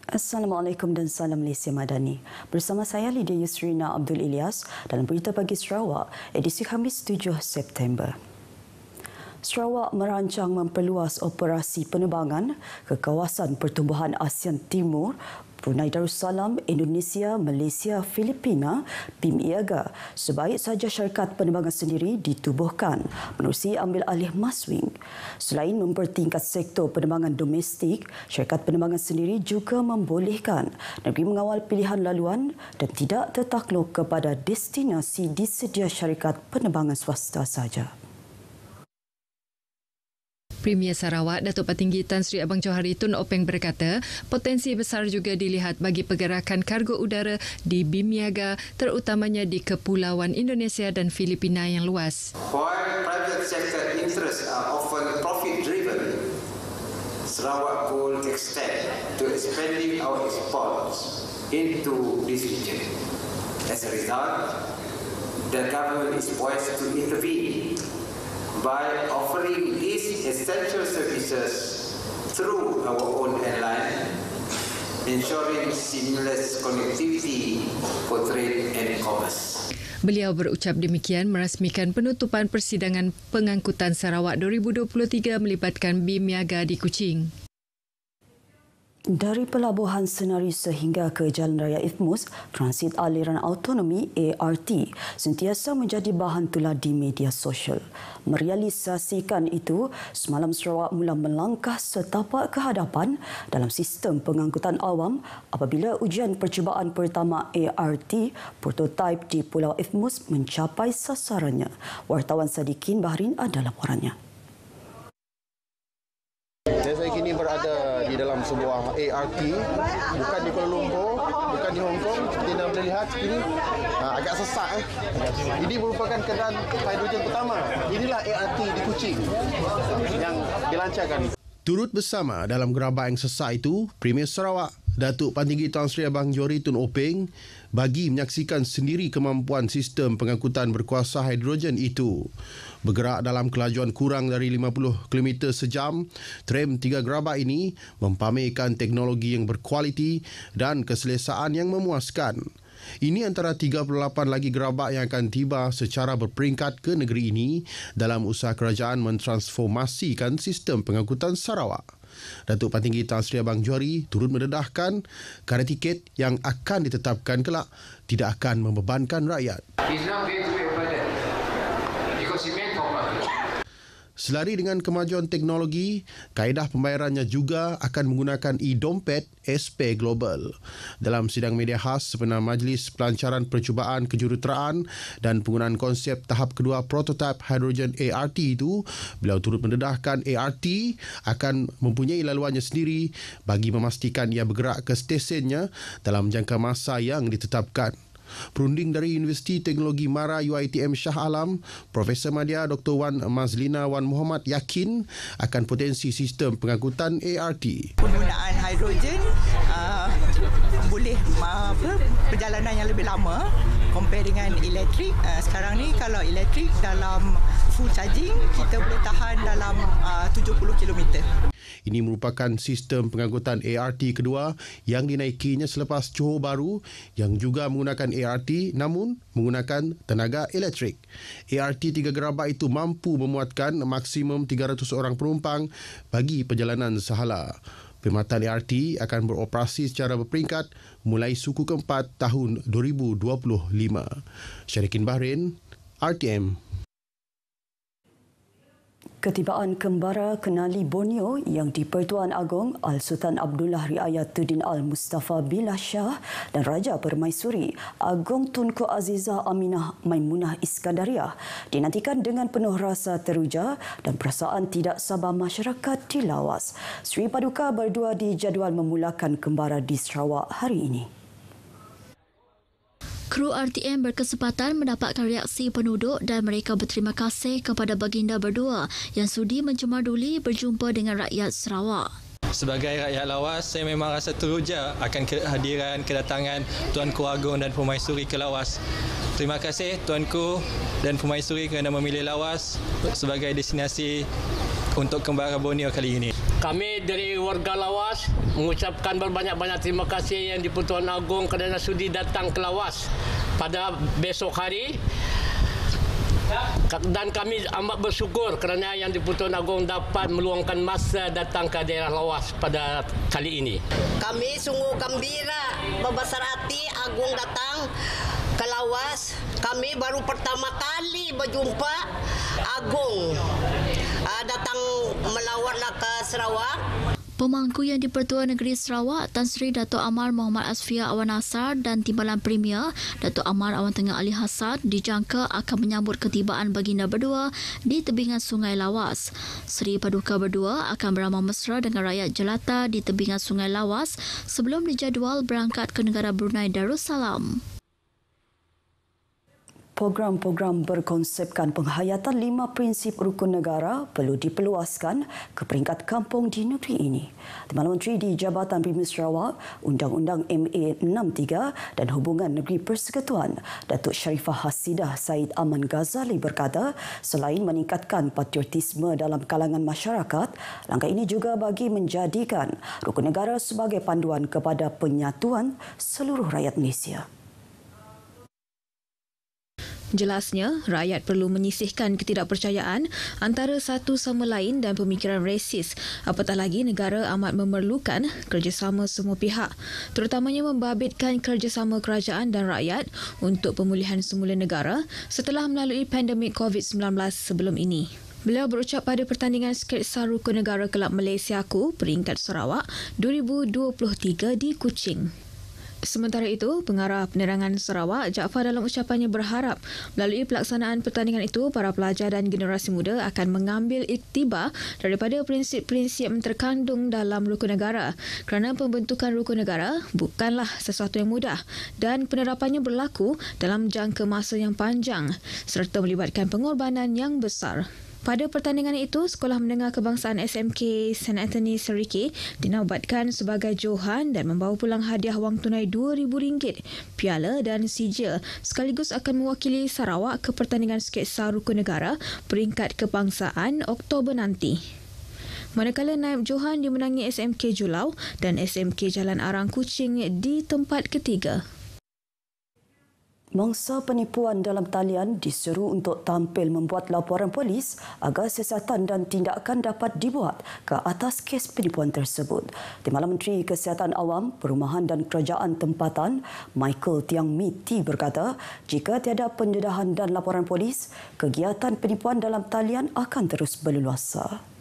Assalamualaikum dan salam Malaysia Madani. Bersama saya Lydia Yusrina Abdul Ilyas dalam Berita Pagi Sarawak, edisi Khamis 7 September. Sarawak merancang memperluas operasi penerbangan ke kawasan pertumbuhan ASEAN Timur, Brunei Darussalam, Indonesia, Malaysia, Filipina, BIMIAGA sebaik sahaja syarikat penerbangan sendiri ditubuhkan menerusi ambil alih Maswing. Selain mempertingkat sektor penerbangan domestik, syarikat penerbangan sendiri juga membolehkan negeri mengawal pilihan laluan dan tidak tertakluk kepada destinasi disedia syarikat penerbangan swasta sahaja. Premier Sarawak, Datuk Patinggi Tan Sri Abang Johari Tun Openg berkata, potensi besar juga dilihat bagi pergerakan kargo udara di BIMIAGA terutamanya di Kepulauan Indonesia dan Filipina yang luas. While private sector interests are often profit-driven, Sarawak could extend to expanding our exports into this region. As a result, the government is poised to intervene by offering these essential services through our own airline, ensuring seamless connectivity for trade and commerce. Beliau berucap demikian merasmikan penutupan persidangan pengangkutan Sarawak 2023 melibatkan BIMIAGA di Kuching. Dari Pelabuhan Senari sehingga ke Jalan Raya Ifmus, transit aliran autonomi ART sentiasa menjadi bahan tular di media sosial. Merealisasikan itu, semalam Sarawak mula melangkah setapak ke hadapan dalam sistem pengangkutan awam apabila ujian percubaan pertama ART prototipe di Pulau Ifmus mencapai sasarannya. Wartawan Sadikin Bahrin ada laporannya. Saya kini berada di dalam sebuah ART, bukan di Kuala Lumpur, bukan di Hong Kong. Seperti anda boleh lihat sekini, agak sesak. Ini merupakan kenderaan hidrogen pertama. Inilah ART di Kuching yang dilancarkan. Turut bersama dalam gerabak yang sesak itu, Premier Sarawak, Datuk Patinggi Tan Sri Abang Johari Tun Openg bagi menyaksikan sendiri kemampuan sistem pengangkutan berkuasa hidrogen itu. Bergerak dalam kelajuan kurang dari 50 km sejam, tram 3 gerabak ini mempamerkan teknologi yang berkualiti dan keselesaan yang memuaskan. Ini antara 38 lagi gerabak yang akan tiba secara berperingkat ke negeri ini dalam usaha kerajaan mentransformasikan sistem pengangkutan Sarawak. Datuk Patinggi Tan Sri Abang Johari turut mendedahkan kadar tiket yang akan ditetapkan kelak tidak akan membebankan rakyat. Selari dengan kemajuan teknologi, kaedah pembayarannya juga akan menggunakan e-dompet SP Global. Dalam sidang media khas sempena Majlis Pelancaran Percubaan Kejuruteraan dan penggunaan konsep tahap kedua prototipe hidrogen ART itu, beliau turut mendedahkan ART akan mempunyai laluannya sendiri bagi memastikan ia bergerak ke stesen dalam jangka masa yang ditetapkan. Perunding dari Universiti Teknologi Mara UiTM Shah Alam, Profesor Madya Dr. Wan Mazlina Wan Muhammad yakin akan potensi sistem pengangkutan ART. Penggunaan hidrogen boleh perjalanan yang lebih lama compare dengan elektrik. Sekarang ni kalau elektrik dalam full charging kita boleh tahan dalam 70 km. Ini merupakan sistem pengangkutan ART kedua yang dinaikinya selepas Johor Bahru yang juga menggunakan ART namun menggunakan tenaga elektrik. ART 3 gerabak itu mampu memuatkan maksimum 300 orang penumpang bagi perjalanan sehala. Perkhidmatan ART akan beroperasi secara berperingkat mulai suku keempat tahun 2025. Syarikin Bahrain, RTM. Ketibaan kembara Kenali Borneo yang di-Pertuan Agong Al-Sultan Abdullah Riayatuddin Al-Mustafa Billah Shah dan Raja Permaisuri Agong Tunku Azizah Aminah Maimunah Iskandariah dinantikan dengan penuh rasa teruja dan perasaan tidak sabar masyarakat di Lawas. Sri Paduka berdua dijadual memulakan kembara di Sarawak hari ini. Kru RTM berkesempatan mendapatkan reaksi penduduk dan mereka berterima kasih kepada baginda berdua yang sudi mencemarduli berjumpa dengan rakyat Sarawak. Sebagai rakyat Lawas, saya memang rasa teruja akan kehadiran kedatangan Tuanku Agong dan Permaisuri ke Lawas. Terima kasih Tuanku dan Permaisuri kerana memilih Lawas sebagai destinasi untuk Kembara Borneo kali ini. Kami dari warga Lawas mengucapkan berbanyak-banyak terima kasih yang di-Pertuan Agong kerana sudi datang ke Lawas pada besok hari. Dan kami amat bersyukur kerana yang di-Pertuan Agong dapat meluangkan masa datang ke daerah Lawas pada kali ini. Kami sungguh gembira, berbesar hati Agong datang ke Lawas. Kami baru pertama kali berjumpa Agong datang melawatlah ke Sarawak. Pemangku yang di-Pertuan Negeri Sarawak, Tan Sri Dato' Amar Muhammad Asfia Awan Nasar dan Timbalan Premier Dato' Amar Awan Tengah Ali Hassan dijangka akan menyambut ketibaan baginda berdua di tebingan Sungai Lawas. Seri Paduka berdua akan beramah mesra dengan rakyat jelata di tebingan Sungai Lawas sebelum dijadual berangkat ke negara Brunei Darussalam. Program-program berkonsepkan penghayatan 5 prinsip rukun negara perlu diperluaskan ke peringkat kampung di negeri ini. Timbalan Menteri di Jabatan Premier Sarawak, Undang-Undang MA 63 dan Hubungan Negeri Persekutuan, Datuk Sharifah Hasidah Said Aman Ghazali berkata, selain meningkatkan patriotisme dalam kalangan masyarakat, langkah ini juga bagi menjadikan rukun negara sebagai panduan kepada penyatuan seluruh rakyat Malaysia. Jelasnya, rakyat perlu menyisihkan ketidakpercayaan antara satu sama lain dan pemikiran resis. Apatah lagi negara amat memerlukan kerjasama semua pihak, terutamanya membabitkan kerjasama kerajaan dan rakyat untuk pemulihan semula negara setelah melalui pandemik COVID-19 sebelum ini. Beliau berucap pada pertandingan sketsa Rukun Negara Kelab Malaysiaku peringkat Sarawak 2023 di Kuching. Sementara itu, Pengarah Penerangan Sarawak, Jaafar dalam ucapannya berharap melalui pelaksanaan pertandingan itu, para pelajar dan generasi muda akan mengambil iktibar daripada prinsip-prinsip yang terkandung dalam rukun negara kerana pembentukan rukun negara bukanlah sesuatu yang mudah dan penerapannya berlaku dalam jangka masa yang panjang serta melibatkan pengorbanan yang besar. Pada pertandingan itu, Sekolah Menengah Kebangsaan SMK St. Anthony Seriki dinobatkan sebagai Johan dan membawa pulang hadiah wang tunai RM2,000, piala dan sijil sekaligus akan mewakili Sarawak ke pertandingan sketsa Rukun Negara peringkat kebangsaan Oktober nanti. Manakala naib Johan dimenangi SMK Julau dan SMK Jalan Arang Kuching di tempat ketiga. Mangsa penipuan dalam talian diseru untuk tampil membuat laporan polis agar siasatan dan tindakan dapat dibuat ke atas kes penipuan tersebut. Timbalan Menteri Kesihatan Awam, Perumahan dan Kerajaan Tempatan, Michael Tiang Miti berkata, jika tiada pendedahan dan laporan polis, kegiatan penipuan dalam talian akan terus berleluasa.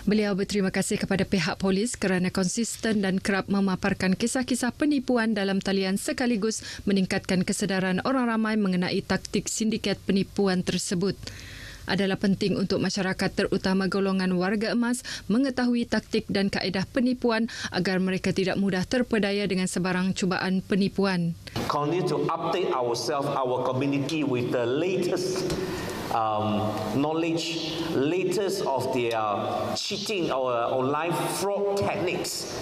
Beliau berterima kasih kepada pihak polis kerana konsisten dan kerap memaparkan kisah-kisah penipuan dalam talian sekaligus meningkatkan kesedaran orang ramai mengenai taktik sindiket penipuan tersebut. Adalah penting untuk masyarakat terutama golongan warga emas mengetahui taktik dan kaedah penipuan agar mereka tidak mudah terpedaya dengan sebarang cubaan penipuan. Continue to update ourselves, our community with the latest knowledge, latest of their cheating or online fraud techniques,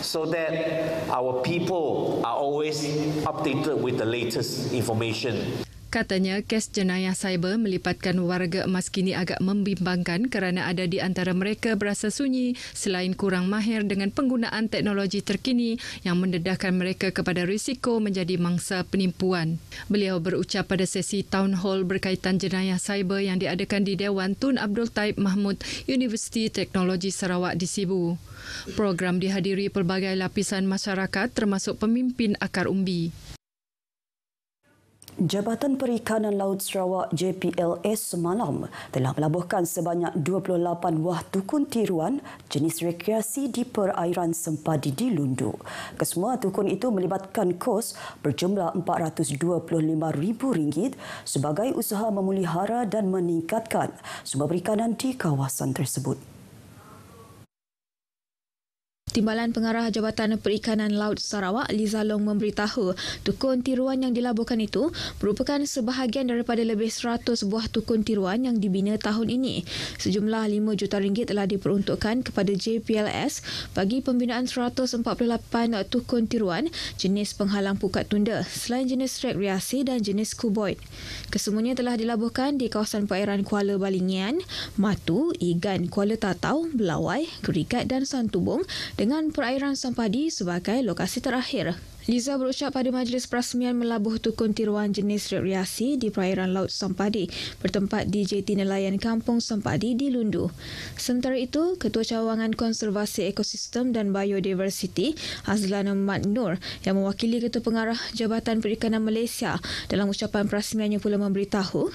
so that our people are always updated with the latest information. Katanya, kes jenayah cyber melibatkan warga emas kini agak membimbangkan kerana ada di antara mereka berasa sunyi selain kurang mahir dengan penggunaan teknologi terkini yang mendedahkan mereka kepada risiko menjadi mangsa penipuan. Beliau berucap pada sesi town hall berkaitan jenayah cyber yang diadakan di Dewan Tun Abdul Taib Mahmud, Universiti Teknologi Sarawak di Sibu. Program dihadiri pelbagai lapisan masyarakat termasuk pemimpin akar umbi. Jabatan Perikanan Laut Sarawak JPLS semalam telah melabuhkan sebanyak 28 buah tukun tiruan jenis rekreasi di perairan Sempadi di Lundu. Kesemua tukun itu melibatkan kos berjumlah RM425,000 sebagai usaha memelihara dan meningkatkan sumber perikanan di kawasan tersebut. Timbalan Pengarah Jabatan Perikanan Laut Sarawak, Liza Long memberitahu tukun tiruan yang dilaburkan itu merupakan sebahagian daripada lebih 100 buah tukun tiruan yang dibina tahun ini. Sejumlah RM5 juta telah diperuntukkan kepada JPLS bagi pembinaan 148 tukun tiruan jenis penghalang pukat tunda selain jenis rekreasi dan jenis kuboid. Kesemuanya telah dilaburkan di kawasan perairan Kuala Balingian, Matu, Igan, Kuala Tatau, Belawai, Gerigat dan Santubong dengan perairan Sampadi sebagai lokasi terakhir. Liza berucap pada majlis perasmian melabuh tukun tiruan jenis rekreasi di perairan Laut Sampadi bertempat di Jeti Nelayan Kampung Sampadi di Lundu. Sementara itu, Ketua Cawangan Konservasi Ekosistem dan Biodiversiti Azlan Mat Nur yang mewakili Ketua Pengarah Jabatan Perikanan Malaysia dalam ucapan perasmiannya pula memberitahu,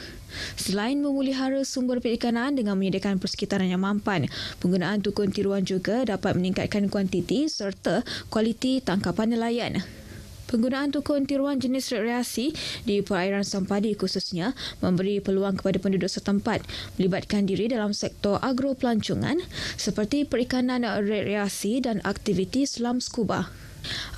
selain memelihara sumber perikanan dengan menyediakan persekitaran yang mampan, penggunaan tukun tiruan juga dapat meningkatkan kuantiti serta kualiti tangkapan nelayan. Penggunaan tukun tiruan jenis rekreasi di perairan Sampadi khususnya memberi peluang kepada penduduk setempat melibatkan diri dalam sektor agropelancongan seperti perikanan rekreasi dan aktiviti selam skuba.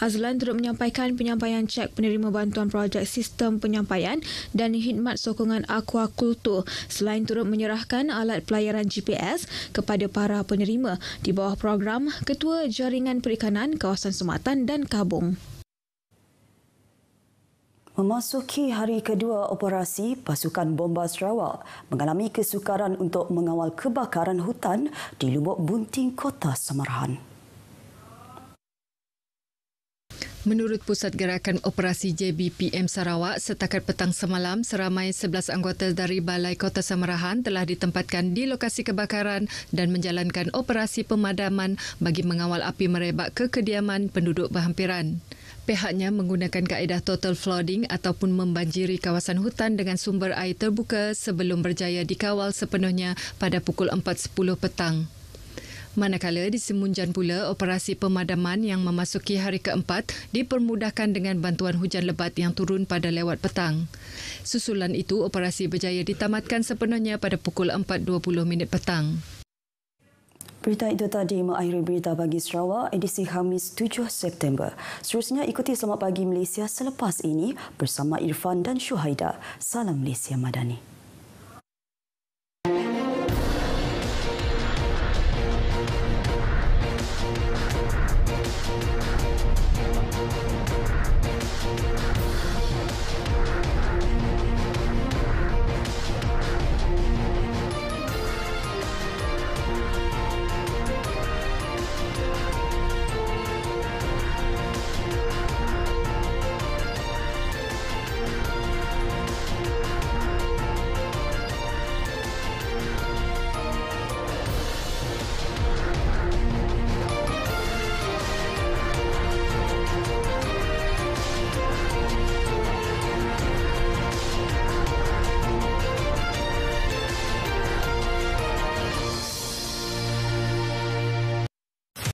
Azlan turut menyampaikan penyampaian cek penerima bantuan projek sistem penyampaian dan khidmat sokongan aquakultur selain turut menyerahkan alat pelayaran GPS kepada para penerima di bawah program Ketua Jaringan Perikanan Kawasan Sematan dan Kabung. Memasuki hari kedua operasi, pasukan Bomba Sarawak mengalami kesukaran untuk mengawal kebakaran hutan di Lubuk Bunting, Kota Samarahan. Menurut Pusat Gerakan Operasi JBPM Sarawak, setakat petang semalam, seramai 11 anggota dari Balai Kota Samarahan telah ditempatkan di lokasi kebakaran dan menjalankan operasi pemadaman bagi mengawal api merebak ke kediaman penduduk berhampiran. Pihaknya menggunakan kaedah total flooding ataupun membanjiri kawasan hutan dengan sumber air terbuka sebelum berjaya dikawal sepenuhnya pada pukul 4.10 petang. Manakala di Semunjan pula, operasi pemadaman yang memasuki hari keempat dipermudahkan dengan bantuan hujan lebat yang turun pada lewat petang. Susulan itu, operasi berjaya ditamatkan sepenuhnya pada pukul 4.20 petang. Berita itu tadi mengakhiri Berita Pagi Sarawak edisi Khamis 7 September. Seterusnya ikuti Selamat Pagi Malaysia selepas ini bersama Irfan dan Syuhaida. Salam Malaysia Madani.